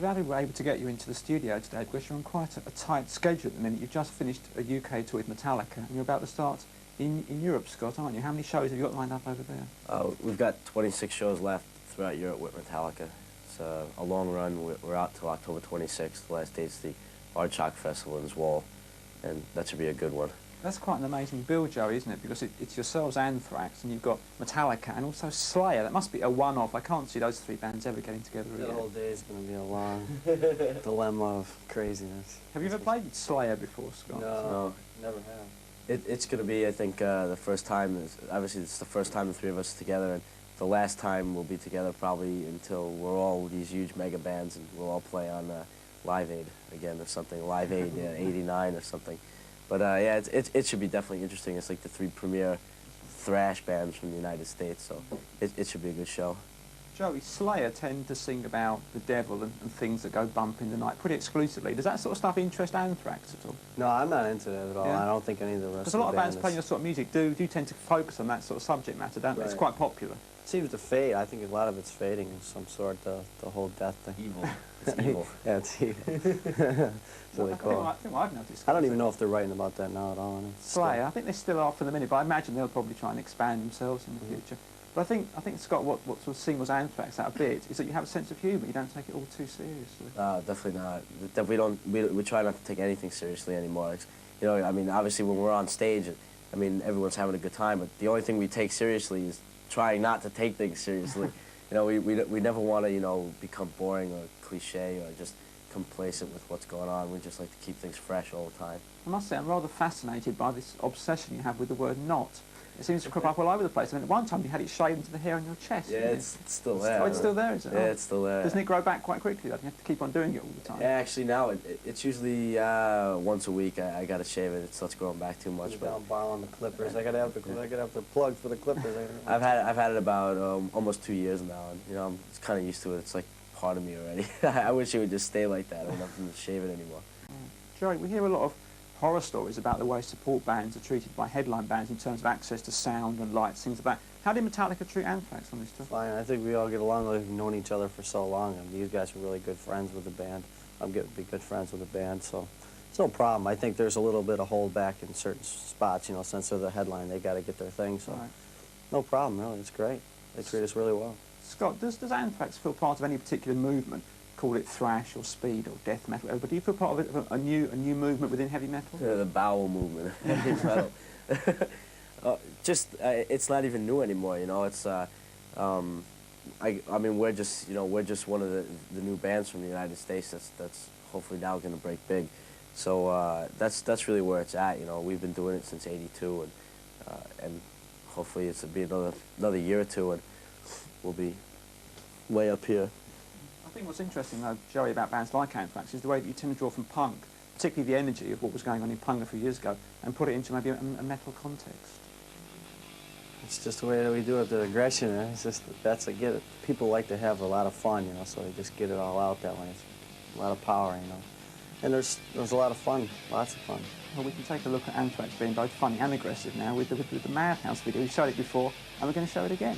Glad we were able to get you into the studio today because you're on quite a tight schedule at the minute. You've just finished a UK tour with Metallica and you're about to start in Europe, Scott, aren't you? How many shows have you got lined up over there? We've got 26 shows left throughout Europe with Metallica. It's a long run. We're out till October 26th. The last date's the Aardschok Festival in Zwolle, and that should be a good one. That's quite an amazing bill, Joey, isn't it? Because it's yourselves, Anthrax, and you've got Metallica and also Slayer. That must be a one-off. I can't see those three bands ever getting together again. The whole day is going to be a long dilemma of craziness. Have you ever played Slayer before, Scott? No, never have. It's going to be, I think, the first time. Obviously, it's the first time the three of us are together, and the last time we'll be together probably until we're all these huge mega bands and we'll all play on Live Aid again or something. Live Aid, yeah, '89 or something. But yeah, it should be definitely interesting. It's like the three premier thrash bands from the United States, so it should be a good show. Joey, Slayer tend to sing about the devil and things that go bump in the night pretty exclusively. Does that sort of stuff interest Anthrax at all? No, I'm not into that at all. Yeah. I don't think any of the rest Because a lot of bands playing your sort of music do tend to focus on that sort of subject matter, don't they? It's quite popular. It seems to fade. I think a lot of it's fading in some sort, the whole death thing. Evil. It's evil. Yeah, it's evil. So they call I think I've noticed. I don't even know if they're writing about that now at all. Slayer, I think they still are for the minute, but I imagine they'll probably try and expand themselves in the future. But I think Scott, what sort of singles Anthrax out a bit is that you have a sense of humour. You don't take it all too seriously. Definitely not. We try not to take anything seriously anymore. You know, I mean, obviously when we're on stage, I mean, everyone's having a good time, but the only thing we take seriously is trying not to take things seriously. You know, we never want to, you know, become boring or cliche or just complacent with what's going on. We just like to keep things fresh all the time. I must say, I'm rather fascinated by this obsession you have with the word "not." It seems to crop up all over the place. I mean, at one time you had it shaved into the hair on your chest. Yeah, it's still there. Oh, it's still there, is it? Yeah, it's still there. Doesn't it grow back quite quickly, though? You have to keep on doing it all the time. Yeah, actually now it's usually once a week. I gotta shave it. It starts growing back too much. But I'm borrowing the clippers. I gotta have the plug for the clippers. I've had it about almost 2 years now, and you know I'm kind of used to it. It's like part of me already. I wish it would just stay like that. I don't have to shave it anymore. Joey, we hear a lot of horror stories about the way support bands are treated by headline bands in terms of access to sound and lights, things like that. How did Metallica treat Anthrax on this tour? Fine. I think we all get along. We've known each other for so long, and these guys are really good friends with the band. I'm getting to be good friends with the band, so it's no problem. I think there's a little bit of holdback in certain spots, you know, since they're the headline, they got to get their thing, so no problem, really. It's great. They treat us really well. Scott, does Anthrax feel part of any particular movement? Call it thrash or speed or death metal, but do you feel part of a new movement within heavy metal? Yeah, the bowel movement of heavy metal. It's not even new anymore, you know. It's I mean we're just one of the new bands from the United States that's hopefully now going to break big. So that's really where it's at, you know. We've been doing it since '82, and hopefully it's be another year or two, and we'll be way up here. I think what's interesting, though, Joey, about bands like Anthrax is the way that you tend to draw from punk, particularly the energy of what was going on in punk a few years ago, and put it into maybe a metal context. It's just the way that we do it, the aggression. It's just people like to have a lot of fun, you know, so they just get it all out that way. It's a lot of power, you know. And there's a lot of fun, lots of fun. Well, we can take a look at Anthrax being both funny and aggressive now with the Madhouse video. We showed it before, and we're going to show it again.